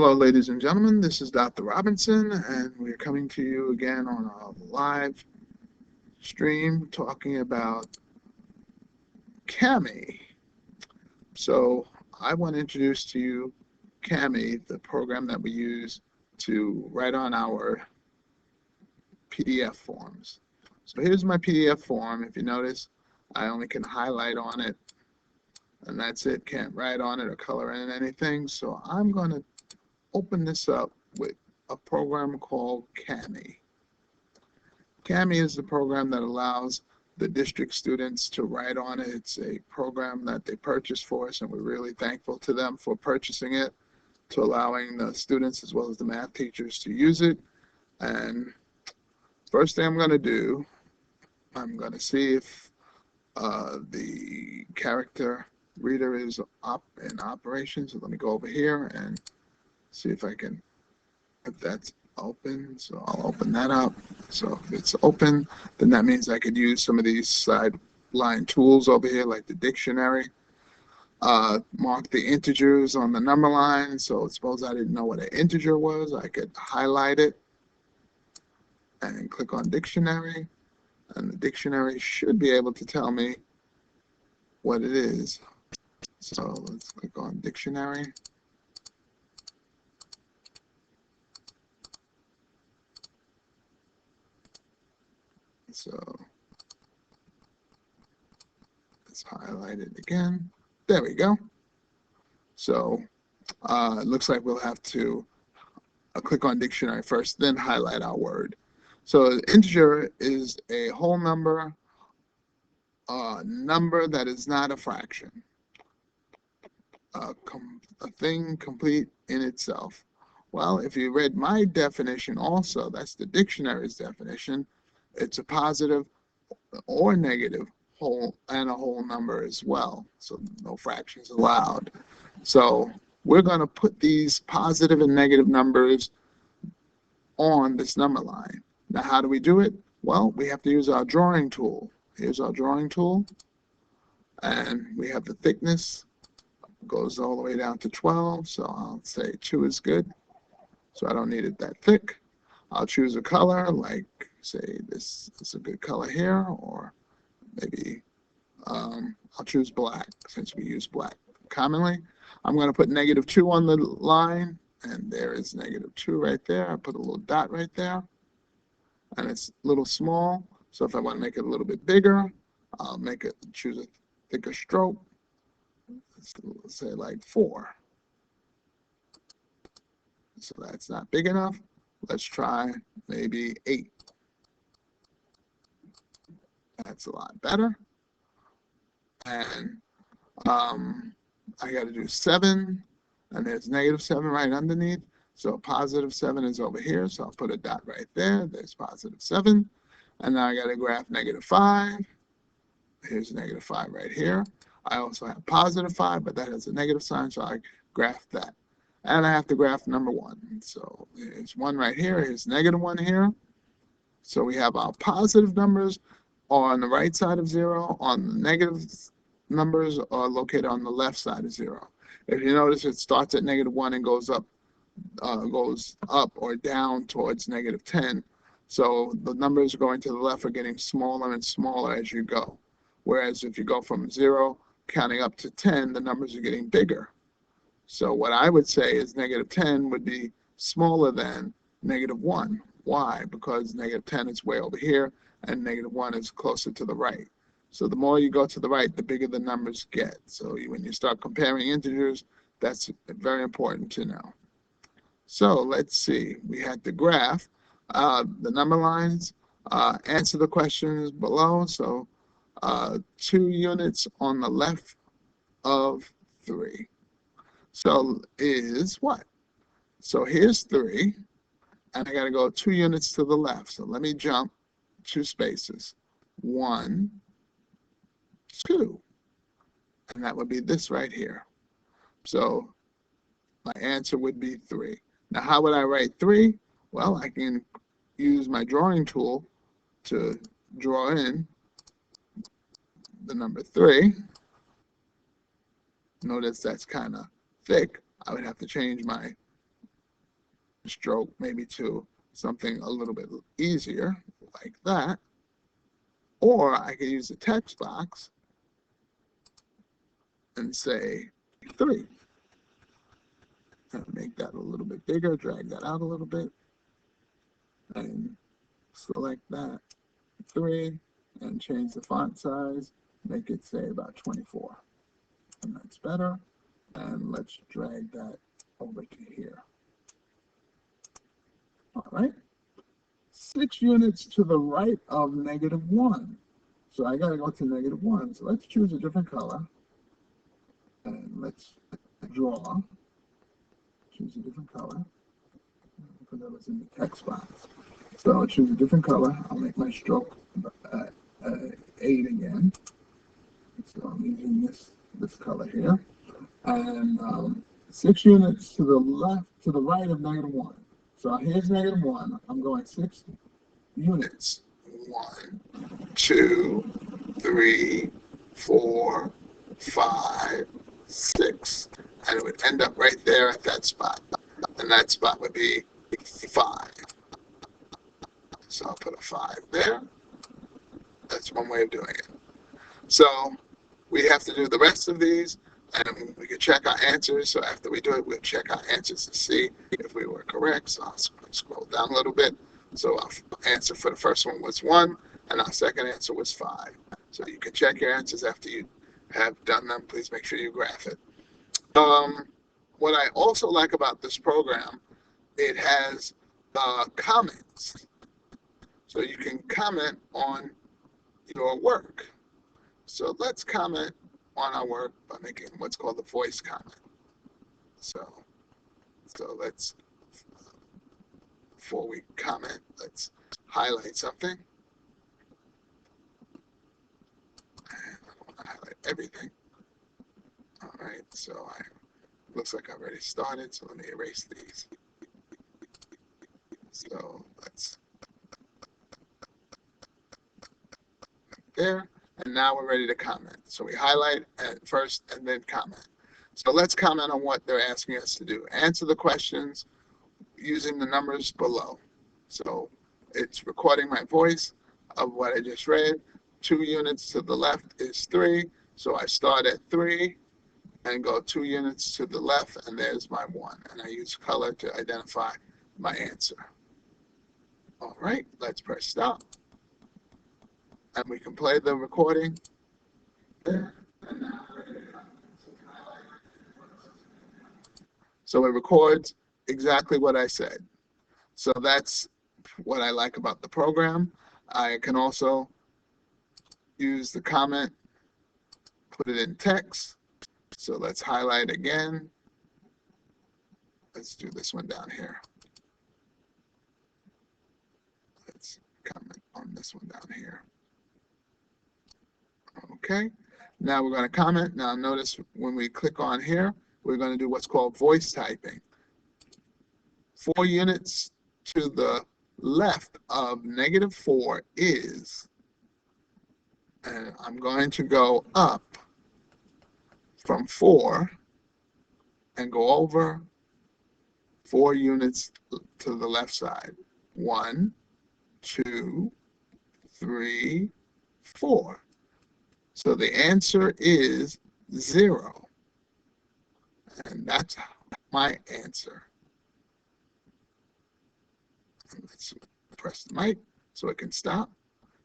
Hello, ladies and gentlemen. This is Dr. Robinson, and we're coming to you again on a live stream talking about Kami. So I want to introduce to you Kami, the program that we use to write on our PDF forms. So here's my PDF form. If you notice, I only can highlight on it, and that's it. Can't write on it or color in anything. So I'm going to open this up with a program called Kami. Kami is the program that allows the district students to write on it. It's a program that they purchased for us, and we're really thankful to them for purchasing it, to allowing the students as well as the math teachers to use it. And first thing I'm going to do, I'm going to see if the character reader is in operation. So let me go over here and see if I can, if that's open. So I'll open that up. So if it's open, then that means I could use some of these sideline tools over here, like the dictionary. Mark the integers on the number line. So suppose I didn't know what an integer was, I could highlight it and click on dictionary. And the dictionary should be able to tell me what it is. So let's click on dictionary. So let's highlight it again. There we go. So it looks like we'll have to click on dictionary first, then highlight our word. So integer is a whole number, number that is not a fraction, a thing complete in itself. Well, if you read my definition also, that's the dictionary's definition, it's a positive or negative whole and a whole number as well. So no fractions allowed. So we're going to put these positive and negative numbers on this number line. Now, how do we do it? Well, we have to use our drawing tool. Here's our drawing tool. And we have the thickness. It goes all the way down to 12. So I'll say 2 is good. So I don't need it that thick. I'll choose a color, like say this is a good color here, or maybe I'll choose black since we use black commonly. I'm going to put -2 on the line, and there is -2 right there. I put a little dot right there, and it's a little small. So if I want to make it a little bit bigger, I'll choose a thicker stroke. Let's say like 4. So that's not big enough. Let's try maybe 8. That's a lot better. And I got to do 7, and there's -7 right underneath. So +7 is over here. So I'll put a dot right there. There's +7. And now I got to graph -5. Here's -5 right here. I also have +5, but that has a negative sign, so I graph that. And I have to graph number 1. So there's 1 right here. Here's -1 here. So we have our positive numbers on the right side of 0, on the negative numbers are located on the left side of 0. If you notice, it starts at -1 and goes up or down towards -10. So the numbers going to the left are getting smaller and smaller as you go. Whereas if you go from 0 counting up to 10, the numbers are getting bigger. So what I would say is -10 would be smaller than -1. Why? Because -10 is way over here, and -1 is closer to the right. So the more you go to the right, the bigger the numbers get. So when you start comparing integers, that's very important to know. So let's see. We had the graph, the number lines. Answer the questions below. So 2 units on the left of 3. So is what? So here's 3, and I got to go 2 units to the left. So let me jump 2 spaces. 1, 2. And that would be this right here. So my answer would be 3. Now, how would I write 3? Well, I can use my drawing tool to draw in the number 3. Notice that's kind of thick. I would have to change my stroke maybe to something a little bit easier, like that. Or I could use the text box and say 3. And make that a little bit bigger, drag that out a little bit, and select that 3, and change the font size, make it say about 24. And that's better. And let's drag that over to here. All right. 6 units to the right of -1. So I got to go to -1. So let's choose a different color. And let's draw. Choose a different color. Because that was in the text box. So I'll choose a different color. I'll make my stroke 8 again. So I'm using this color here. And 6 units to the right of -1. So here's -1. I'm going 6 units. 1, 2, 3, 4, 5, 6. And it would end up right there at that spot. And that spot would be 5. So I'll put a 5 there. That's one way of doing it. So we have to do the rest of these, and we can check our answers. So after we do it, we'll check our answers to see if we were correct. So I'll scroll down a little bit. So our answer for the first one was 1, and our second answer was 5. So you can check your answers after you have done them. Please make sure you graph it. What I also like about this program, it has comments. So you can comment on your work. So let's comment on our work by making what's called the voice comment. So let's, before we comment, let's highlight something. And I don't want to highlight everything. All right, so looks like I've already started, so let me erase these. So let's, there, and now we're ready to comment. So we highlight at first and then comment. So let's comment on what they're asking us to do. Answer the questions using the numbers below. So it's recording my voice of what I just read. 2 units to the left is 3. So I start at 3 and go 2 units to the left, and there's my 1. And I use color to identify my answer. All right, let's press stop. And we can play the recording. So it records exactly what I said. So that's what I like about the program. I can also use the comment, put it in text. So let's highlight again. Let's do this one down here. Let's comment on this one down here. Okay, now we're going to comment. Now notice when we click on here, we're going to do what's called voice typing. 4 units to the left of -4 is, and I'm going to go up from 4 and go over 4 units to the left side. 1, 2, 3, 4. So the answer is 0. And that's my answer. Let's press the mic so it can stop.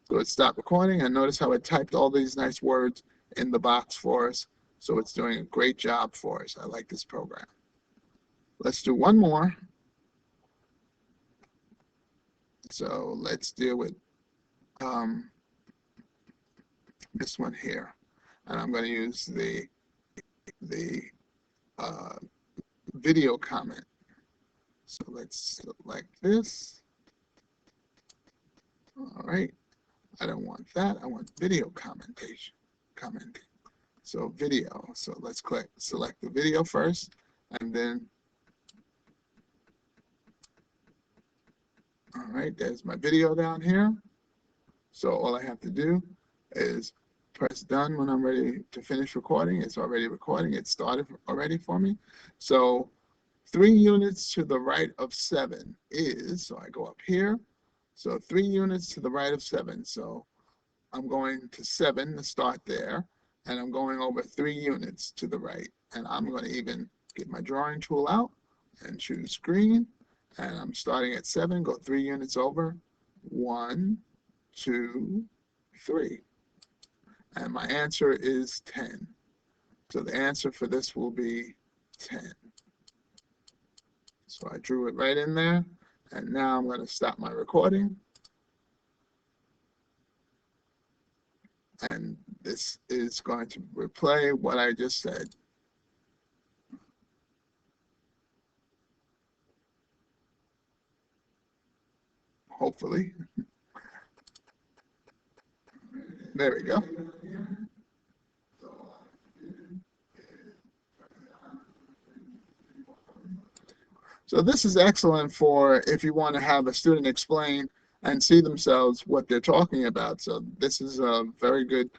So it stopped recording, and notice how it typed all these nice words in the box for us. So it's doing a great job for us. I like this program. Let's do one more. So let's deal with this one here. And I'm going to use the video comment. So let's select this. All right. I don't want that. I want video commenting. So video. So let's select the video first, and then, all right, there's my video down here. So all I have to do is press done when I'm ready to finish recording. It's already recording. It started already for me. So 3 units to the right of 7 is, so I go up here, so 3 units to the right of 7. So I'm going to 7 to start there, and I'm going over 3 units to the right. And I'm going to even get my drawing tool out and choose green. And I'm starting at 7, go 3 units over. 1, 2, 3. And my answer is 10. So the answer for this will be 10. So I drew it right in there. And now I'm going to stop my recording. And this is going to replay what I just said. Hopefully. There we go. So this is excellent for if you want to have a student explain and see themselves what they're talking about. So this is a very good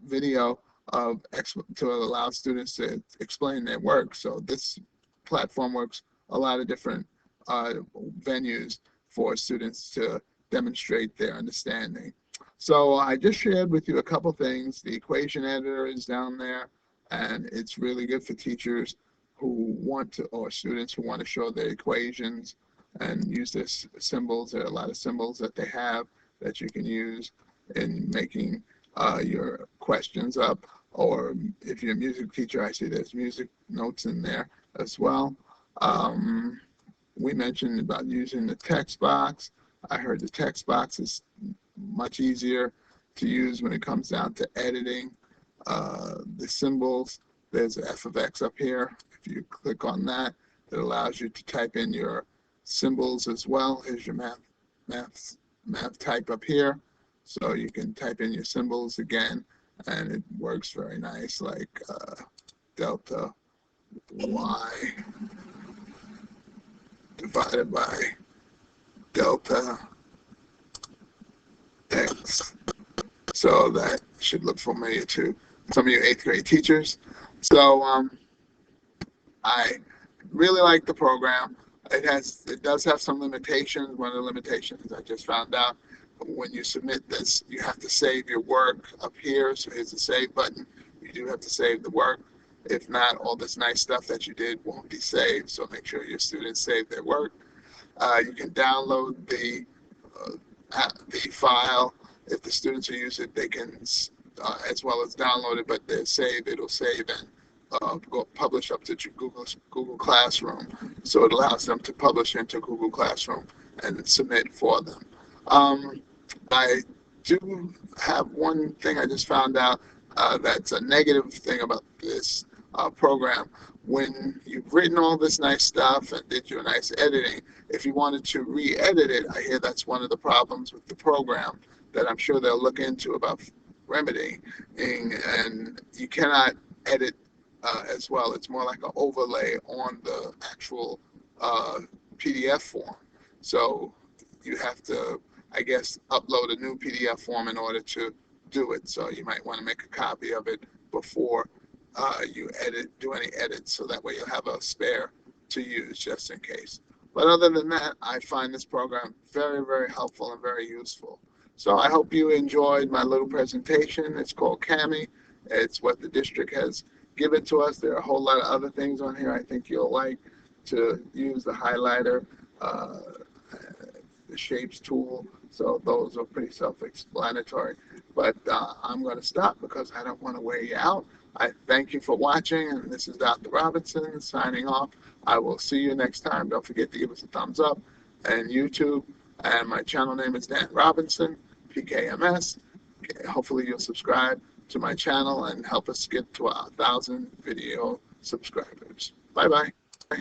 video to allow students to explain their work. So this platform works a lot of different venues for students to demonstrate their understanding. So I just shared with you a couple things. The equation editor is down there, and it's really good for teachers who want to, or students who want to show their equations and use this symbols. There are a lot of symbols that they have that you can use in making your questions up. Or if you're a music teacher, I see there's music notes in there as well. We mentioned about using the text box. I heard the text box is much easier to use when it comes down to editing the symbols. There's a f of x up here. If you click on that, it allows you to type in your symbols as well. Here's your math type up here. So you can type in your symbols again, and it works very nice, like delta y divided by delta x. So that should look familiar to some of you 8th grade teachers. So I really like the program. It does have some limitations. One of the limitations I just found out, when you submit this, you have to save your work up here. So here's the save button. You do have to save the work. If not, all this nice stuff that you did won't be saved. So make sure your students save their work. You can download the file. If the students who use it, they can, as well as download it, but it'll save and go publish up to Google Classroom. So it allows them to publish into Google Classroom and submit for them. I do have one thing I just found out that's a negative thing about this program. When you've written all this nice stuff and did your nice editing, if you wanted to re-edit it, I hear that's one of the problems with the program that I'm sure they'll look into about remedying, and you cannot edit as well. It's more like an overlay on the actual PDF form. So you have to, I guess, upload a new PDF form in order to do it. So you might want to make a copy of it before you do any edits, so that way you'll have a spare to use just in case. But other than that, I find this program very, very helpful and very useful. So I hope you enjoyed my little presentation. It's called CAMI. It's what the district has given to us. There are a whole lot of other things on here I think you'll like to use. The highlighter, the shapes tool. So those are pretty self-explanatory. But I'm going to stop because I don't want to wear you out. I thank you for watching, and this is Dr. Robinson signing off. I will see you next time. Don't forget to give us a thumbs up and YouTube. And my channel name is Dan Robinson, PKMS. Hopefully you'll subscribe to my channel and help us get to 1,000 video subscribers. Bye-bye.